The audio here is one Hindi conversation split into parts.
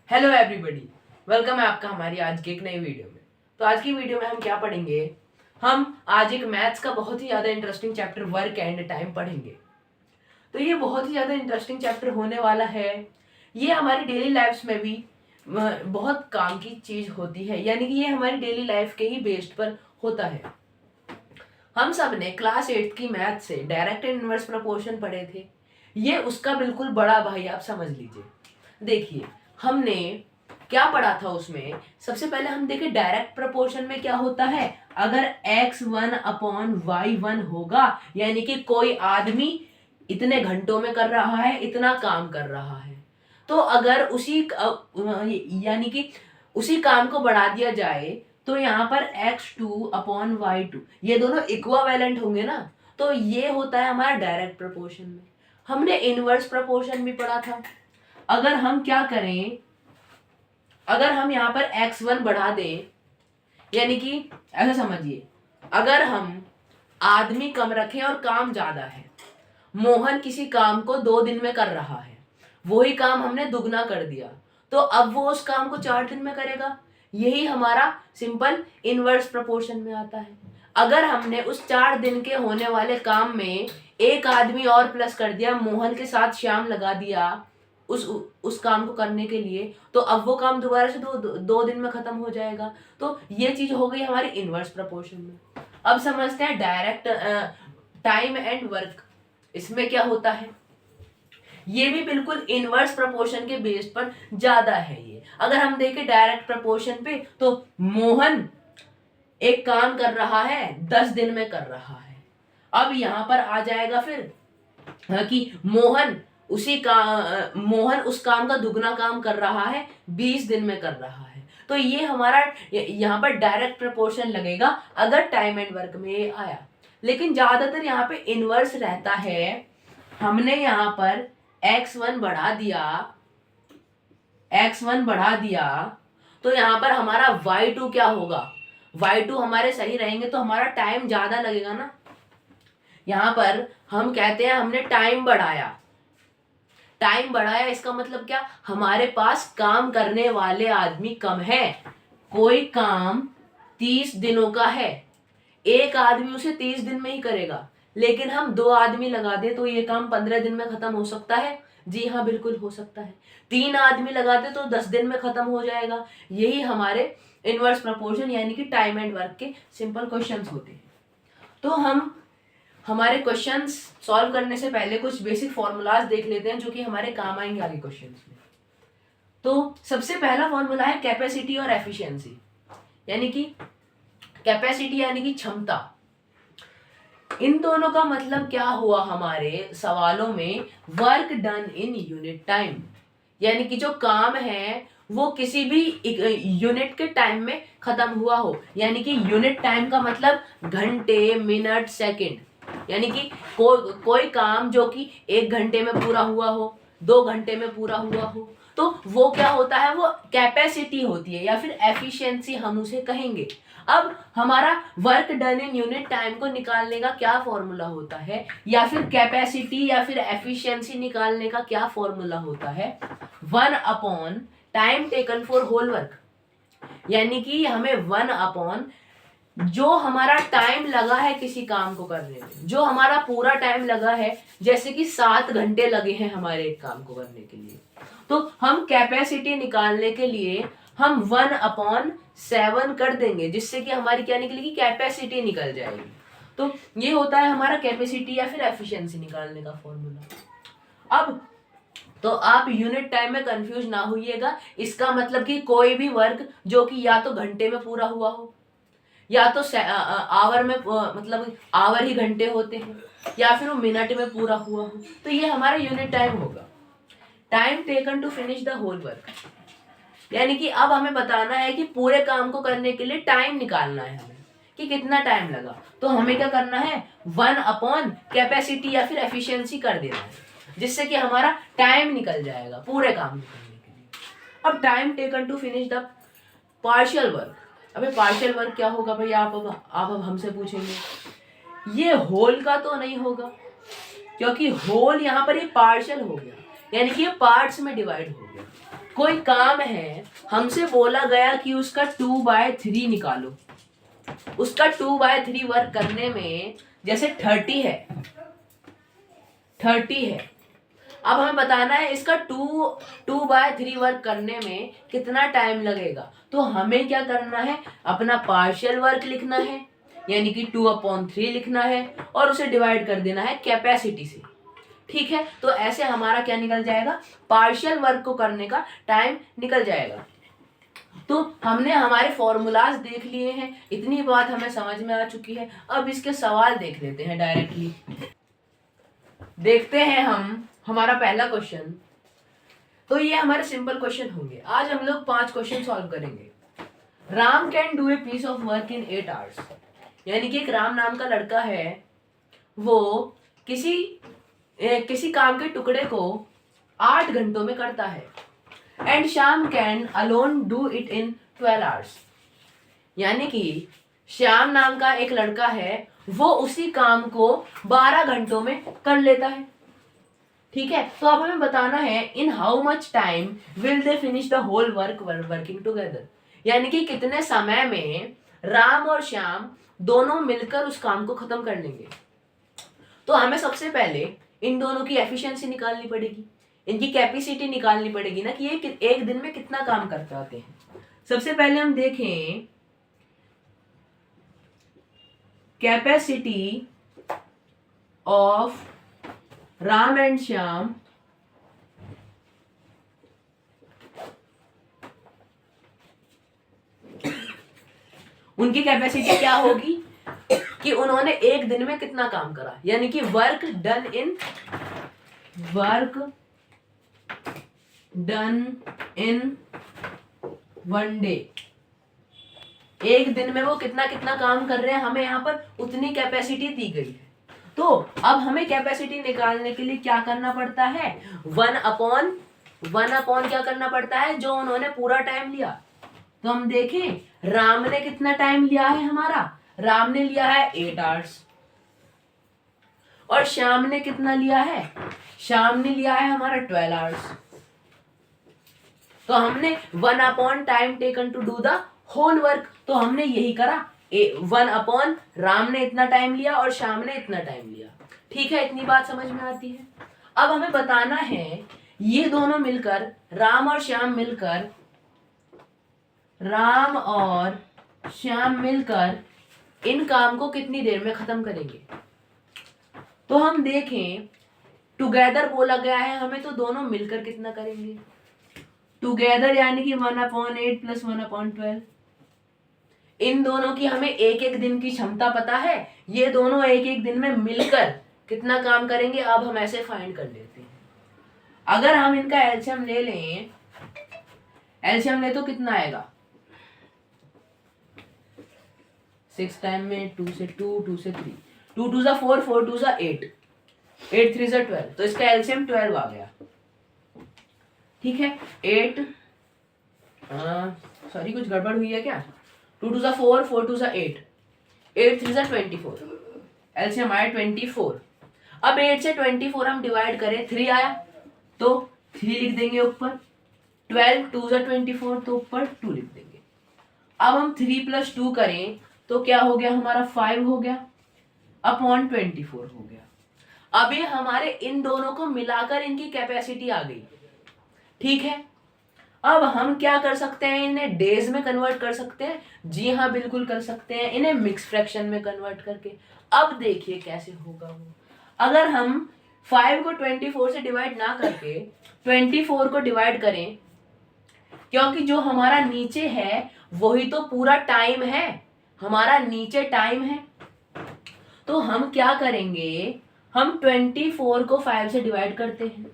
हेलो एवरीबॉडी, वेलकम है आपका हमारी आज की एक नई वीडियो में। तो आज की वीडियो में हम क्या पढ़ेंगे? हम आज एक मैथ्स का बहुत ही ज़्यादा interesting chapter work and time पढ़ेंगे। तो ये बहुत ही ज़्यादा इंटरेस्टिंग चैप्टर होने वाला है। ये हमारी डेली लाइफ्स में भी बहुत काम की चीज़ होती है, यानी कि ये हमारी डेली लाइफ के ही बेस्ड पर होता है। हम सब ने क्लास 8 की मैथ से डायरेक्ट एंड इनवर्स प्रोपोर्शन पढ़े थे। ये उसका बिल्कुल बड़ा भाई, आप समझ लीजिए। देखिए, हमने क्या पढ़ा था उसमें। सबसे पहले हम देखें डायरेक्ट प्रोपोर्शन में क्या होता है। अगर x1 अपॉन y1 होगा, यानी कि कोई आदमी इतने घंटों में कर रहा है, इतना काम कर रहा है, तो अगर यानी कि उसी काम को बढ़ा दिया जाए तो यहाँ पर x2 अपॉन y2 ये दोनों इक्वावेलेंट होंगे ना। तो ये होता है हमारा डायरेक्ट प्रोपोर्शन में। हमने इनवर्स प्रोपोर्शन भी पढ़ा था। अगर हम क्या करें, अगर हम यहाँ पर x1 बढ़ा दें, यानी कि ऐसा समझिए, अगर हम आदमी कम रखें और काम ज्यादा है, मोहन किसी काम को 2 दिन में कर रहा है, वही काम हमने दुगना कर दिया, तो अब वो उस काम को 4 दिन में करेगा। यही हमारा सिंपल इनवर्स प्रोपोर्शन में आता है। अगर हमने उस 4 दिन के होने वाले काम में एक आदमी और प्लस कर दिया, मोहन के साथ श्याम लगा दिया उस काम को करने के लिए, तो अब वो काम दोबारा से दो दिन में खत्म हो जाएगा। तो ये चीज हो गई हमारी इनवर्स प्रोपोर्शन में। अब समझते हैं डायरेक्ट टाइम एंड वर्क, इसमें क्या होता है। ये भी बिल्कुल इनवर्स प्रोपोर्शन के बेस पर ज्यादा है। ये अगर हम देखें डायरेक्ट प्रोपोर्शन पे, तो मोहन एक काम कर रहा है, 10 दिन में कर रहा है। अब यहां पर आ जाएगा फिर कि मोहन मोहन उस काम का दुगना काम कर रहा है, 20 दिन में कर रहा है। तो ये हमारा यहाँ पर डायरेक्ट प्रोपोर्शन लगेगा अगर टाइम एंड वर्क में आया। लेकिन ज्यादातर यहाँ पे इनवर्स रहता है। हमने यहाँ पर x1 बढ़ा दिया, तो यहाँ पर हमारा y2 क्या होगा। y2 हमारे सही रहेंगे तो हमारा टाइम ज्यादा लगेगा ना। यहाँ पर हम कहते हैं हमने टाइम बढ़ाया, इसका मतलब क्या, हमारे पास काम करने वाले आदमी कम है। कोई काम 30 दिनों का है, एक आदमी उसे 30 दिन में ही करेगा, लेकिन हम 2 आदमी लगा दे तो ये काम 15 दिन में खत्म हो सकता है। जी हाँ, बिल्कुल हो सकता है। 3 आदमी लगाते तो 10 दिन में खत्म हो जाएगा। यही हमारे इनवर्स प्रोपोर्शन यानी कि टाइम एंड वर्क के सिंपल क्वेश्चंस होते हैं। तो हम हमारे क्वेश्चंस सॉल्व करने से पहले कुछ बेसिक फॉर्मूलाज देख लेते हैं जो कि हमारे काम आएंगे आगे क्वेश्चंस में। तो सबसे पहला फॉर्मूला है कैपेसिटी और एफिशिएंसी, यानी कि कैपेसिटी यानी कि क्षमता। इन दोनों का मतलब क्या हुआ हमारे सवालों में, work done in unit time, यानी कि जो काम है वो किसी भी यूनिट के टाइम में खत्म हुआ हो। यानी कि यूनिट टाइम का मतलब घंटे, मिनट, सेकंड, यानी कि कोई काम जो कि 1 घंटे में पूरा हुआ हो, 2 घंटे में पूरा हुआ हो, तो वो क्या होता है, वो कैपेसिटी होती है या फिर एफिशिएंसी हम उसे कहेंगे। अब हमारा work done in unit time को निकालने का क्या फॉर्मूला होता है, या फिर कैपेसिटी या फिर एफिशिएंसी निकालने का क्या फॉर्मूला होता है, 1 upon time taken for whole work. यानी कि हमें 1 अपॉन जो हमारा टाइम लगा है किसी काम को करने में, जो हमारा पूरा टाइम लगा है, जैसे कि 7 घंटे लगे हैं हमारे एक काम को करने के लिए, तो हम कैपेसिटी निकालने के लिए हम 1 अपॉन 7 कर देंगे, जिससे कि हमारी क्या निकलेगी, कैपेसिटी निकल जाएगी। तो ये होता है हमारा कैपेसिटी या फिर एफिशिएंसी निकालने का फॉर्मूला। अब तो आप यूनिट टाइम में कंफ्यूज ना होइएगा। इसका मतलब कि कोई भी वर्क जो कि या तो घंटे में पूरा हुआ हो, या तो आवर में, मतलब आवर ही घंटे होते हैं, या फिर वो मिनट में पूरा हुआ हो, तो ये हमारा यूनिट टाइम होगा। Time taken to finish the whole work, यानी कि अब हमें बताना है कि पूरे काम को करने के लिए टाइम निकालना है हमें कि कितना टाइम लगा। तो हमें क्या करना है, 1 अपॉन कैपेसिटी या फिर एफिशिएंसी कर देना है, जिससे कि हमारा टाइम निकल जाएगा पूरे काम को करने के लिए। अब time taken to finish the partial work. अबे पार्शियल वर्क क्या होगा भाई, आप अब हमसे पूछेंगे। ये होल का तो नहीं होगा, क्योंकि होल यहाँ पर ये पार्शियल हो गया, यानी कि ये पार्ट्स में डिवाइड हो गया। कोई काम है, हमसे बोला गया कि उसका 2/3 निकालो। उसका 2/3 वर्क करने में जैसे 30 है, 30 है। अब हमें बताना है इसका 2/3 वर्क करने में कितना टाइम लगेगा। तो हमें क्या करना है, अपना पार्शियल वर्क लिखना है, यानी कि 2/3 लिखना है और उसे डिवाइड कर देना है कैपेसिटी से। ठीक है, तो ऐसे हमारा क्या निकल जाएगा, पार्शियल वर्क को करने का टाइम निकल जाएगा। तो हमने हमारे फॉर्मूलाज देख लिए हैं, इतनी बात हमें समझ में आ चुकी है। अब इसके सवाल देख लेते हैं डायरेक्टली। देखते हैं हम हमारा पहला क्वेश्चन। तो ये हमारे सिंपल क्वेश्चन होंगे। आज हम लोग 5 क्वेश्चन सॉल्व करेंगे। Ram can do a piece of work in 8 hours, यानी कि एक राम नाम का लड़का है, वो किसी काम के टुकड़े को 8 घंटों में करता है। And Shyam can alone do it in 12 hours, यानी कि श्याम नाम का एक लड़का है, वो उसी काम को 12 घंटों में कर लेता है। ठीक है, तो अब हमें बताना है in how much time will they finish the whole work working together, यानी कि कितने समय में राम और श्याम दोनों मिलकर उस काम को खत्म कर लेंगे। तो हमें सबसे पहले इन दोनों की एफिशिएंसी निकालनी पड़ेगी, इनकी कैपेसिटी निकालनी पड़ेगी ना, कि ये एक दिन में कितना काम कर पाते हैं। सबसे पहले हम देखें capacity of Ram and Shyam उनकी कैपेसिटी क्या होगी कि उन्होंने एक दिन में कितना काम करा, यानी कि वर्क डन इन 1 डे। एक दिन में वो कितना काम कर रहे हैं, हमें यहाँ पर उतनी कैपेसिटी दी गई है। तो अब हमें कैपेसिटी निकालने के लिए क्या करना पड़ता है, 1/1 क्या करना पड़ता है, जो उन्होंने पूरा टाइम लिया। तो हम देखें राम ने कितना टाइम लिया है, हमारा राम ने लिया है 8 आवर्स, और श्याम ने कितना लिया है, श्याम ने लिया है हमारा 12 आवर्स। तो हमने 1/, time taken to do the whole work, तो हमने यही करा। 1/, राम ने इतना टाइम लिया और श्याम ने इतना टाइम लिया। ठीक है, इतनी बात समझ में आती है। अब हमें बताना है ये दोनों मिलकर, राम और श्याम मिलकर इन काम को कितनी देर में खत्म करेंगे। तो हम देखें टुगेदर बोला गया है हमें, तो दोनों मिलकर कितना करेंगे टुगेदर, यानी कि 1/8 + 1/12। इन दोनों की हमें एक दिन की क्षमता पता है, ये दोनों एक दिन में मिलकर कितना काम करेंगे। अब हम ऐसे फाइंड कर लेते हैं। अगर हम इनका एलसीएम ले तो कितना आएगा, 6 टाइम में 2 से 2, 2 से 3, 2 2 = 4, 4 2 = 8, 8 3 = 12। तो इसका एलसीएम 12 आ गया। ठीक है, 8 सॉरी कुछ गड़बड़ हुई है क्या, 2 2 = 4, 4 2 = 8, 8 3 = 24, एलसीएम आया 24। अब 8 से 24 हम डिवाइड करें, 3 आया तो 3 लिख देंगे ऊपर, 12 2 = 24 तो ऊपर 2 लिख देंगे। अब हम 3 + 2 करें तो क्या हो गया हमारा, 5 हो गया अपॉन 24 हो गया। अब ये हमारे इन दोनों को मिलाकर इनकी कैपेसिटी आ गई। ठीक है, अब हम क्या कर सकते हैं, इन्हें डेज में कन्वर्ट कर सकते हैं। जी हाँ, बिल्कुल कर सकते हैं, इन्हें मिक्स फ्रैक्शन में कन्वर्ट करके। अब देखिए कैसे होगा वो। अगर हम 5 को 24 से डिवाइड ना करके 24 को डिवाइड करें, क्योंकि जो हमारा नीचे है वही तो पूरा टाइम है, हमारा नीचे टाइम है। तो हम क्या करेंगे, हम 24 को 5 से डिवाइड करते हैं,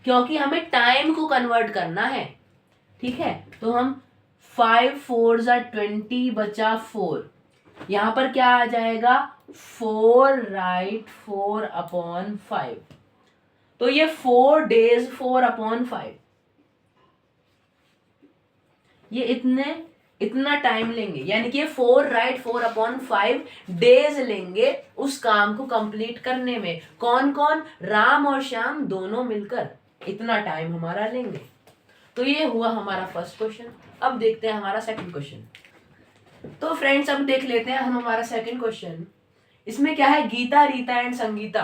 क्योंकि हमें टाइम को कन्वर्ट करना है। ठीक है, तो हम 5 4 = 20 बचा 4, यहां पर क्या आ जाएगा 4, राइट 4/5। तो ये 4 days 4/5, ये इतना टाइम लेंगे, यानी कि ये 4, राइट 4/5 डेज लेंगे उस काम को कंप्लीट करने में। कौन कौन, राम और श्याम दोनों मिलकर इतना टाइम हमारा लेंगे। तो ये हुआ हमारा फर्स्ट क्वेश्चन। अब देखते हैं हमारा सेकंड क्वेश्चन। तो फ्रेंड्स अब देख लेते हैं हम हमारा सेकंड क्वेश्चन। इसमें क्या है, Geeta, Rita and Sangeeta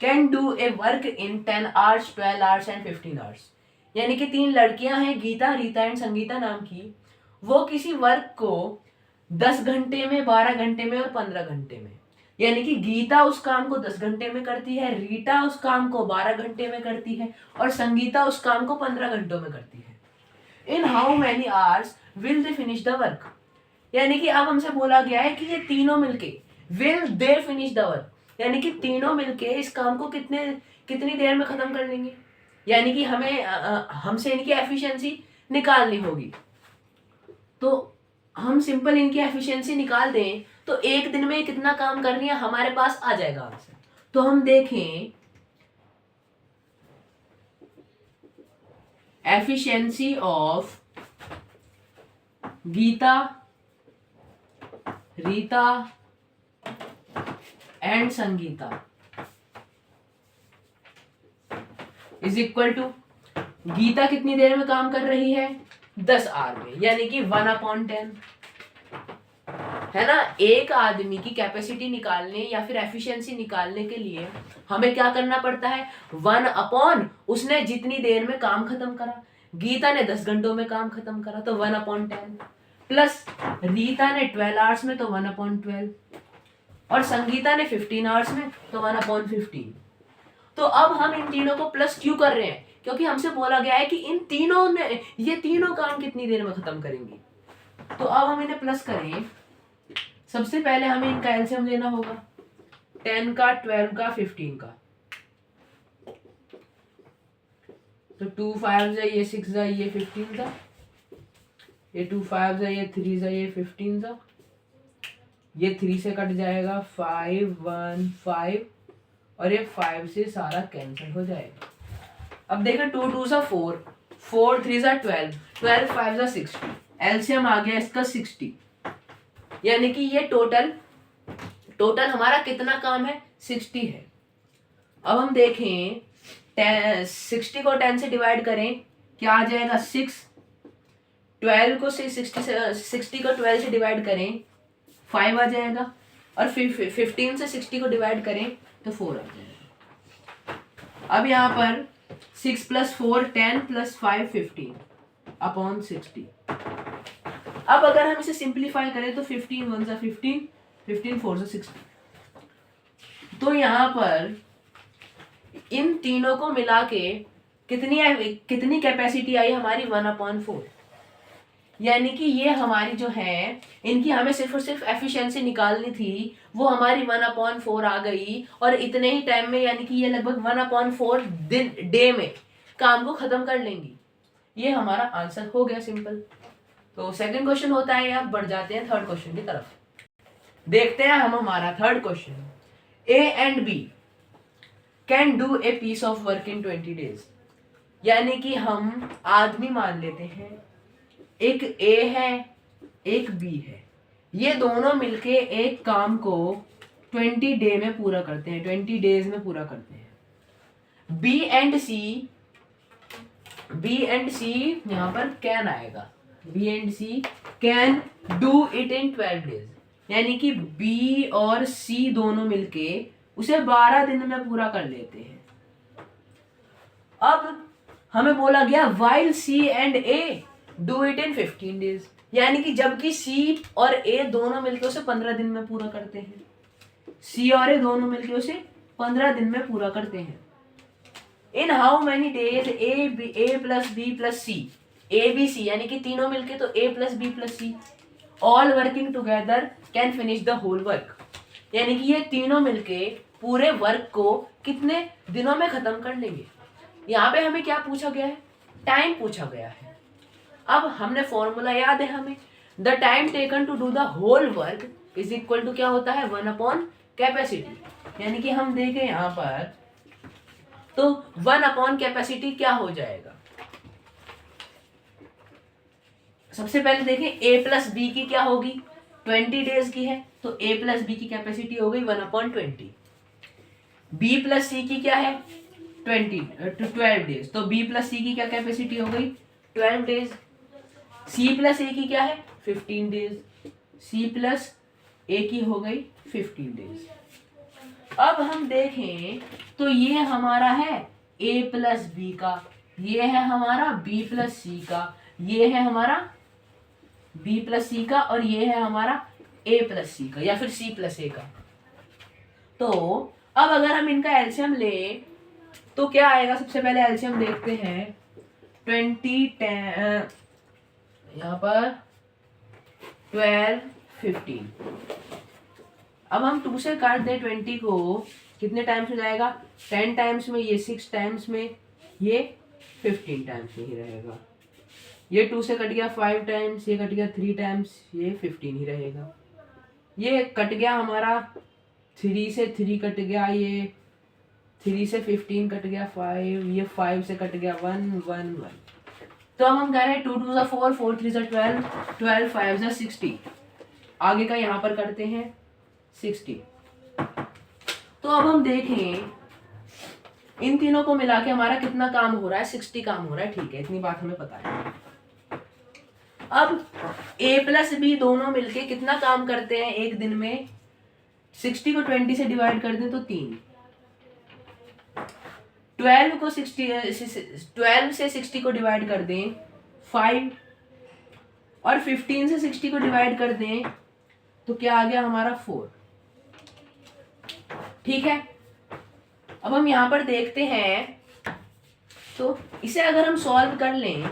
can do a work in 10 hours, 12 hours and 15 hours. यानी कि 3 लड़कियां हैं, गीता, रीता एंड संगीता नाम की। वो किसी वर्क को 10 घंटे में, 12 घंटे में और 15 घंटे में, यानी कि गीता उस काम को 10 घंटे में करती है, रीटा उस काम को 12 घंटे में करती है और संगीता उस काम को 15 घंटों में करती है। In how many hours will they finish the work. यानी कि अब हमसे बोला गया है कि ये तीनों मिलके will they finish the work, यानी कि तीनों मिलके इस काम को कितनी देर में खत्म कर लेंगे। यानी कि हमें हमसे इनकी एफिशिएंसी निकालनी होगी। तो हम सिंपल इनकी एफिशिएंसी निकाल दें तो एक दिन में कितना काम कर रही है हमारे पास आ जाएगा आंसर। तो हम देखें efficiency of Geeta, Rita and Sangeeta is equal to, Geeta कितनी देर में काम कर रही है, 10 आवर में, यानी कि 1/10 है ना। एक आदमी की कैपेसिटी निकालने या फिर एफिशिएंसी निकालने के लिए हमें क्या करना पड़ता है, 1/, उसने जितनी देर में काम खत्म करा। गीता ने 10 घंटों में काम खत्म करा तो 1/10, प्लस रीता ने 12 आवर्स में तो 1/12, और संगीता ने 15 आवर्स में तो 1/15। तो अब हम इन तीनों को प्लस क्यों कर रहे हैं, क्योंकि हमसे बोला गया है कि इन तीनों ने ये तीनों काम कितनी देर में खत्म करेंगी। तो अब हम इन्हें प्लस करें। सबसे पहले हमें इनका एलसीएम लेना होगा, 10 का, 12 का, 15 का। तो 2 5 जा, ये 6 जा, ये 15 जा, ये 2 5 जा, ये 3 जा, ये 15 जा, ये 3 से कट जाएगा 5 1 5, और ये 5 से सारा कैंसिल हो जाएगा। अब देखो 2 2 जा 4, 4 3 जा 12, 12 5 जा 60, एलसीएम आ गया इसका 60। यानी कि ये टोटल हमारा कितना काम है, 60 है। अब हम देखें 60 को 10 से डिवाइड करें, क्या आ जाएगा 6, 12 को 60 को 12 से डिवाइड करें 5 आ जाएगा, और फिर 15 से 60 को डिवाइड करें तो 4 आ जाएगा। अब यहाँ पर 6 + 4 10 + 5 15 अपॉन 60। अब अगर हम इसे सिंप्लीफाई करें तो 15 1 जा 15, 15 4 जा 60। तो यहाँ पर इन तीनों को मिला के कितनी कैपेसिटी आई हमारी, 1/4। यानी कि ये हमारी जो है, इनकी हमें सिर्फ और सिर्फ एफिशिएंसी निकालनी थी, वो हमारी 1/4 आ गई, और इतने ही टाइम में, यानी कि ये लगभग 1/4 डे में काम को खत्म कर लेंगी। ये हमारा आंसर हो गया सिंपल। तो सेकंड क्वेश्चन होता है, अब बढ़ जाते हैं थर्ड क्वेश्चन की तरफ। देखते हैं हम हमारा third question. A and B can do a piece of work in 20 days. यानी कि हम आदमी मान लेते हैं, एक ए है एक बी है, ये दोनों मिलके एक काम को 20 डे में पूरा करते हैं, 20 डेज में पूरा करते हैं। बी एंड सी यहाँ पर कैन आएगा, B and C can do it in 12 days. यानी कि बी और सी दोनों मिलके उसे 12 दिन में पूरा कर लेते हैं। अब हमें बोला गया while C and A do it in 15 days, यानी कि जबकि सी और ए दोनों मिलकर उसे 15 दिन में पूरा करते हैं। सी और ए दोनों मिलकर उसे 15 दिन में पूरा करते हैं। In how many days A plus B plus C, A B C यानी कि तीनों मिलके तो A plus B plus C all working together can finish the whole work. यानी कि ये तीनों मिलके पूरे वर्क को कितने दिनों में खत्म कर लेंगे। यहाँ पे हमें क्या पूछा गया है, टाइम पूछा गया है। अब हमने फॉर्मूला याद है हमें, the time taken to do the whole work is equal to क्या होता है, 1 कैपेसिटी। यानी कि हम देखें यहाँ पर तो 1 कैपेसिटी क्या हो जाएगा। सबसे पहले देखें a प्लस बी की क्या होगी, 20 डेज की है तो a प्लस बी की कैपेसिटी हो गई 1/20। b प्लस सी की क्या है 12 डेज, तो b प्लस सी की क्या कैपेसिटी हो गई 12 डेज। सी प्लस ए की क्या है 15 डेज, सी प्लस ए की हो गई 15 डेज। अब हम देखें तो ये हमारा है ए प्लस बी का, ये है हमारा बी प्लस सी का, ये है हमारा बी प्लस सी का, और ये है हमारा ए प्लस सी का या फिर सी प्लस ए का। तो अब अगर हम इनका एलसीएम लें तो क्या आएगा, सबसे पहले एलसीएम देखते हैं। 20 यहाँ पर 12 15। अब हम 2 से काट दें 20 को, कितने टाइम्स में जाएगा, 10 टाइम्स में, ये 6 टाइम्स में, ये 15 टाइम्स में ही रहेगा। ये 2 से कट गया 5 टाइम्स, ये कट गया 3 टाइम्स, ये 15 ही रहेगा। ये कट गया हमारा 3 से 3 कट गया, ये 3 से 15 कट गया 5, ये 5 से कट गया 1 1 1। तो अब हम कह रहे हैं 2 2 4, 4 3 12, 12 5 60। आगे का यहाँ पर करते हैं 60। तो अब हम देखें इन तीनों को मिला के हमारा कितना काम हो रहा है, 60 काम हो रहा है। ठीक है, इतनी बात हमें पता है। अब a प्लस बी दोनों मिलके कितना काम करते हैं एक दिन में, 60 को 20 से डिवाइड कर दें तो 3, 12 से 60 को डिवाइड कर दें 5, और 15 से 60 को डिवाइड कर दें तो क्या आ गया हमारा 4। ठीक है, अब हम यहां पर देखते हैं तो इसे अगर हम सॉल्व कर लें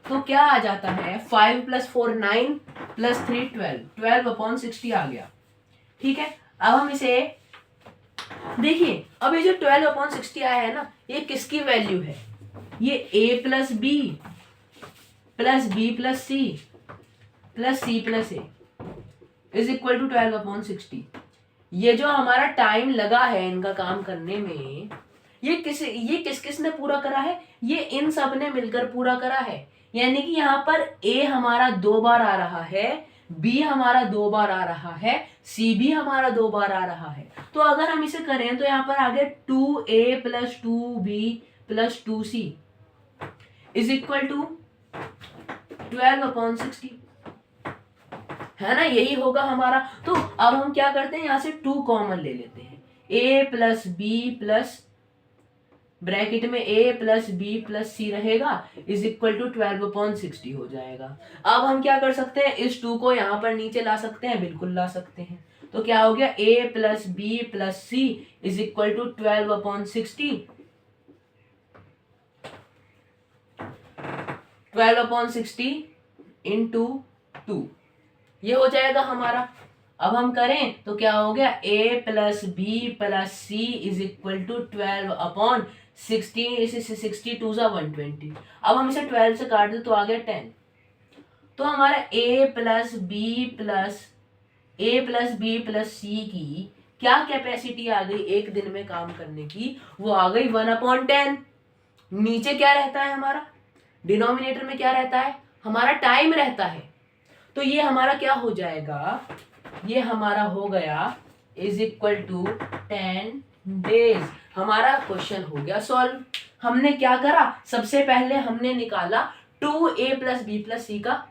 तो क्या आ जाता है, 5 + 4 9 + 3 12, 12/60 आ गया। ठीक है, अब हम इसे देखिए, अब ये जो 12/60 आया है ना, ये किसकी वैल्यू है, ये a plus B plus B plus C plus C plus A is equal to 12/60। ये जो हमारा टाइम लगा है इनका काम करने में, ये किस किस ने पूरा करा है, ये इन सब ने मिलकर पूरा करा है। यानी कि यहाँ पर a हमारा 2 बार आ रहा है, b हमारा 2 बार आ रहा है, c भी हमारा 2 बार आ रहा है। तो अगर हम इसे करें तो यहाँ पर आ गया 2a + 2b + 2c is equal to 12/60, है ना, यही होगा हमारा। तो अब हम क्या करते हैं, यहाँ से 2 कॉमन ले लेते हैं, a + b प्लस ब्रैकेट में a + b + c रहेगा इज इक्वल टू 12/60 हो जाएगा। अब हम क्या कर सकते हैं, इस 2 को यहाँ पर नीचे ला सकते हैं, बिल्कुल ला सकते हैं। तो क्या हो गया, a + b + c is equal to 12/60, 12/60 into 2, ये हो जाएगा हमारा। अब हम करें तो क्या हो गया, a + b + c is equal to 12/60, इसे 62 × 120। अब हम इसे 12 से काट दें तो आ गया 10। तो हमारा a + b + c की क्या कैपेसिटी आ गई एक दिन में काम करने की, वो आ गई 1/10। नीचे क्या रहता है हमारा, डिनोमिनेटर में क्या रहता है, हमारा टाइम रहता है। तो ये हमारा क्या हो जाएगा, ये हमारा हो गया इज इक्वल टू 10 डेज। हमारा क्वेश्चन हो गया सॉल्व। हमने क्या करा, सबसे पहले हमने निकाला 2a + b + c का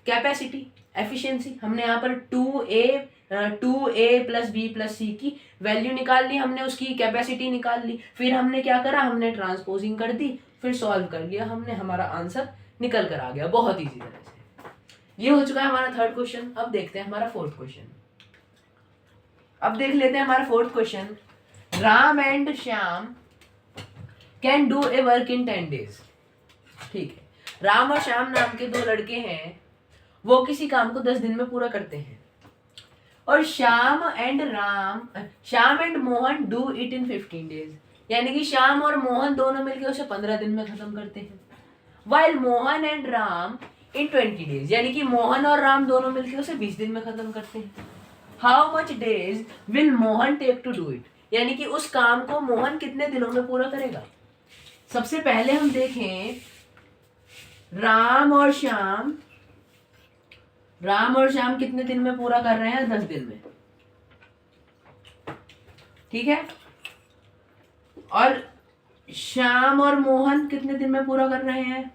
कैपेसिटी एफिशिएंसी। हमने यहाँ पर 2a + b + c की वैल्यू निकाल ली, हमने उसकी कैपेसिटी निकाल ली। फिर हमने क्या करा, हमने ट्रांसपोजिंग कर दी, फिर सॉल्व कर लिया हमने, हमारा आंसर निकल कर आ गया बहुत इजी तरह से। ये हो चुका है हमारा थर्ड क्वेश्चन। अब देखते हैं हमारा फोर्थ क्वेश्चन। अब देख लेते हैं हमारा fourth question. Ram and Shyam can do a work in 10 days. ठीक है, राम और श्याम नाम के 2 लड़के हैं, वो किसी काम को 10 दिन में पूरा करते हैं। और Shyam and Mohan do it in 15 days, यानी कि श्याम और मोहन दोनों मिलकर उसे 15 दिन में खत्म करते हैं। While Mohan and Ram in 20 days, यानी कि मोहन और राम दोनों मिलकर उसे 20 दिन में खत्म करते हैं। How much days will Mohan take to do it, यानी कि उस काम को मोहन कितने दिनों में पूरा करेगा। सबसे पहले हम देखें राम और श्याम कितने दिन में पूरा कर रहे हैं, 10 दिन में। ठीक है, और श्याम और मोहन कितने दिन में पूरा कर रहे हैं,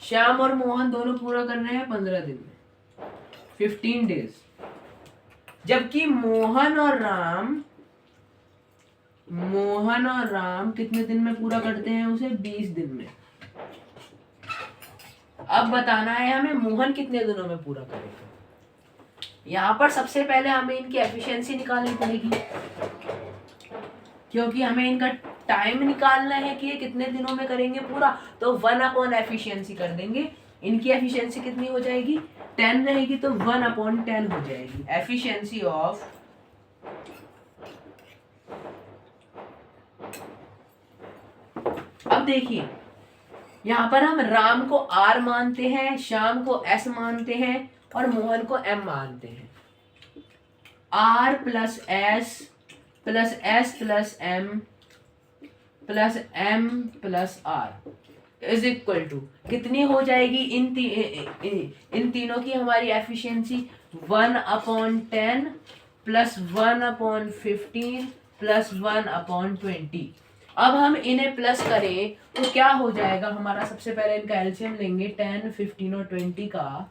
श्याम और मोहन दोनों पूरा कर रहे हैं 15 दिन में, 15 डेज। जबकि मोहन और राम कितने दिन में पूरा करते हैं उसे? 20 दिन में। अब बताना है हमें मोहन कितने दिनों में पूरा करेगा। यहाँ पर सबसे पहले हमें इनकी एफिशिएंसी निकालनी पड़ेगी, क्योंकि हमें इनका टाइम निकालना है कि ये कितने दिनों में करेंगे पूरा। तो 1 एफिशिएंसी कर देंगे। इनकी एफिशिएंसी कितनी हो जाएगी? 10 रहेगी, तो 1/10 हो जाएगी एफिशिएंसी ऑफ अब देखिए यहाँ पर हम राम को R मानते हैं, श्याम को S मानते हैं और मोहन को M मानते हैं। R plus S plus S plus M plus M plus R is equal to कितनी हो जाएगी? इन तीनों की हमारी एफिशिएंसी 1/10 प्लस 1/15 प्लस 1/20। अब हम इन्हें प्लस करें तो क्या हो जाएगा हमारा? सबसे पहले इनका एलसीएम लेंगे 10, 15 और 20 का।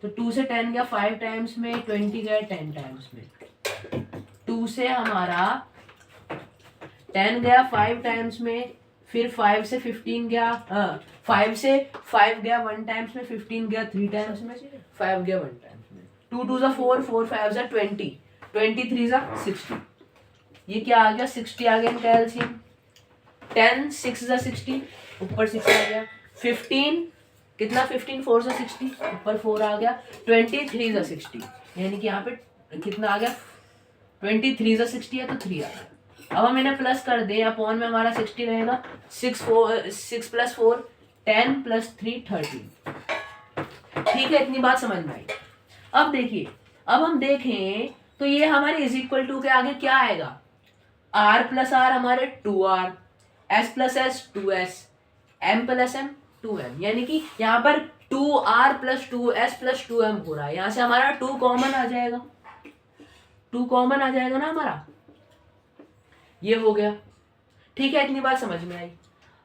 तो 2 से 10 गया 5 टाइम्स में, 20 गया 10 टाइम्स में। 2 से हमारा 10 गया 5 टाइम्स में, फिर 5 से 15 गया, 5 से 5 गया 1 टाइम्स में, 15 गया 3 टाइम्स में, 5 गया 1 टाइम्स में। 2 2 4, 4 5 20, 23 60। ये क्या आ गया? 60 आ गया इनका एलसीएम। 10 6 60, ऊपर 6 आ गया। 15 कितना? 15 4 से 60, ऊपर 4 आ गया। 23 60, यानी कि यहाँ पे कितना आ गया? 23 60 है तो 3 आ गया। अब हम इन्हें प्लस कर दें, अपॉन में हमारा 60 रहेगा। 6 प्लस 4 10 प्लस 3 13। ठीक है, इतनी बात समझ में आई। अब देखिए, अब हम देखें तो ये हमारे इज इक्वल टू के आगे क्या आएगा? R प्लस R हमारे 2R, S plus S 2S, M plus M 2M, यानी कि यहाँ पर 2R plus 2S plus 2M हो रहा है। यहाँ से हमारा 2 कॉमन आ जाएगा, 2 कॉमन आ जाएगा ना हमारा, ये हो गया। ठीक है, इतनी बात समझ में आई।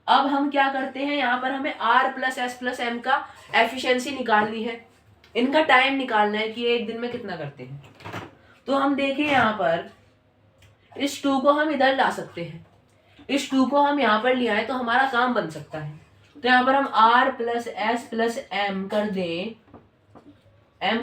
अब हम क्या करते हैं, यहाँ पर हमें R plus S plus M का एफिशिएंसी निकालनी है, इनका टाइम निकालना है कि एक दिन में कितना करते हैं। तो हम देखें यहाँ पर इस 2 को हम इधर ला सकते हैं, इस 2 को हम यहाँ पर ले आए तो हमारा काम बन सकता है। तो यहाँ पर हम R plus S plus M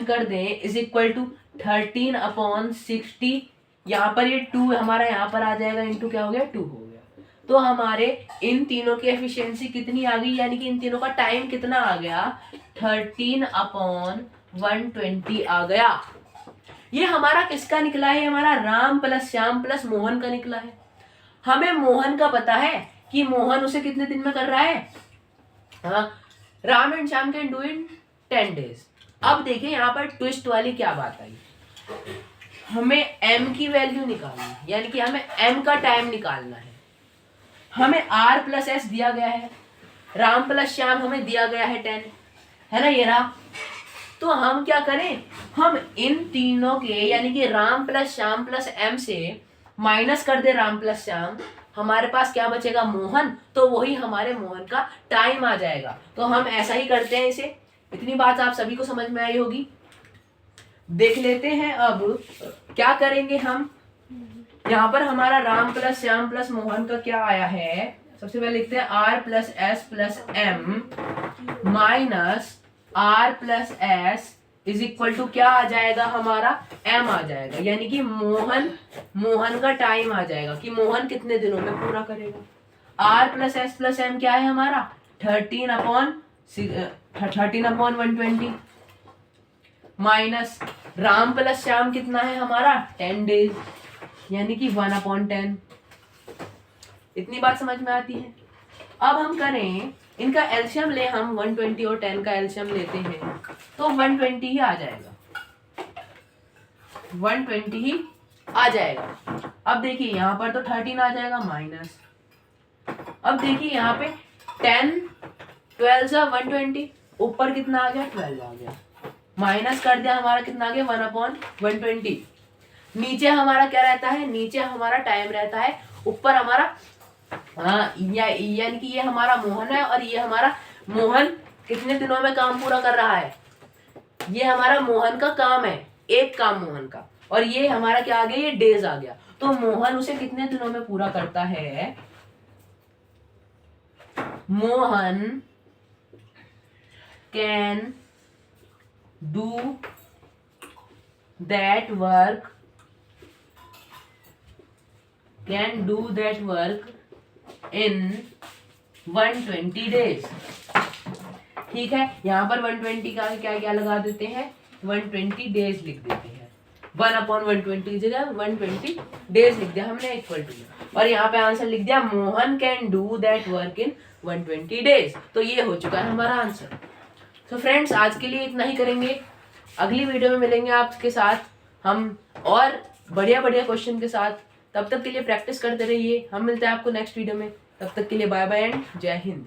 कर दें इज इक्वल टू 13/60। यहाँ पर ये 2 हमारा यहाँ पर आ जाएगा, इंटू क्या हो गया? 2 हो गया। तो हमारे इन तीनों की एफिशिएंसी कितनी आ गई, यानी कि इन तीनों का टाइम कितना आ गया? 13/120 आ गया। ये हमारा किसका निकला है? हमारा राम प्लस श्याम प्लस मोहन का निकला है। हमें मोहन का पता है कि मोहन उसे कितने दिन में कर रहा है। Ram and Shyam can do in 10 days. अब देखिए यहाँ पर ट्विस्ट वाली क्या बात आई, हमें m की वैल्यू निकालनी है, यानी कि हमें m का टाइम निकालना है। हमें R प्लस S दिया गया है, राम प्लस श्याम हमें दिया गया है 10, है ना, ये रहा। तो हम क्या करें, हम इन तीनों के यानी कि Ram plus Shyam plus M से माइनस कर दे राम प्लस श्याम, हमारे पास क्या बचेगा? मोहन। तो वही हमारे मोहन का टाइम आ जाएगा। तो हम ऐसा ही करते हैं इसे। इतनी बात आप सभी को समझ में आई होगी। देख लेते हैं अब क्या करेंगे हम। यहाँ पर हमारा राम प्लस श्याम प्लस मोहन का क्या आया है, सबसे पहले लिखते हैं R plus S plus M minus R plus S is equal to क्या आ जाएगा? हमारा M आ जाएगा, यानी कि मोहन का टाइम आ जाएगा कि मोहन कितने दिनों में पूरा करेगा। R plus S plus M क्या है हमारा? 13/120 माइनस राम प्लस श्याम कितना है हमारा? 10 डेज, यानी कि 1/10। इतनी बात समझ में आती है। अब हम करें इनका एलसीएम ले, हम 120 और 10 का एलसीएम लेते हैं तो 120 ही आ जाएगा, 120 ही आ जाएगा। अब देखिए यहाँ पर तो 13 आ जाएगा माइनस। अब देखिए यहाँ पे 10 12 120, ऊपर कितना आ गया? 12 आ गया, माइनस कर दिया, हमारा कितना आ गया? 1/120। नीचे हमारा क्या रहता है? नीचे हमारा टाइम रहता है, ऊपर हमारा यानी कि ये हमारा मोहन है और ये हमारा मोहन कितने दिनों में काम पूरा कर रहा है। ये हमारा मोहन का काम है, एक काम मोहन का, और ये हमारा क्या आ गया, ये डेज आ गया। तो मोहन उसे कितने दिनों में पूरा करता है। Mohan can do that work in 120 days. ठीक है, यहां पर 120 का क्या क्या लगा देते हैं, 120 डेज लिख देते हैं। 1/120 की जगह 120 डेज लिख दिया हमने इक्वल टू, और यहाँ पे आंसर लिख दिया Mohan can do that work in 120 days. तो ये हो चुका है हमारा आंसर। तो फ्रेंड्स, आज के लिए इतना ही करेंगे। अगली वीडियो में मिलेंगे आपके साथ हम और बढ़िया बढ़िया क्वेश्चन के साथ। तब तक के लिए प्रैक्टिस करते रहिए। हम मिलते हैं आपको नेक्स्ट वीडियो में। तब तक के लिए बाय बाय एंड जय हिंद।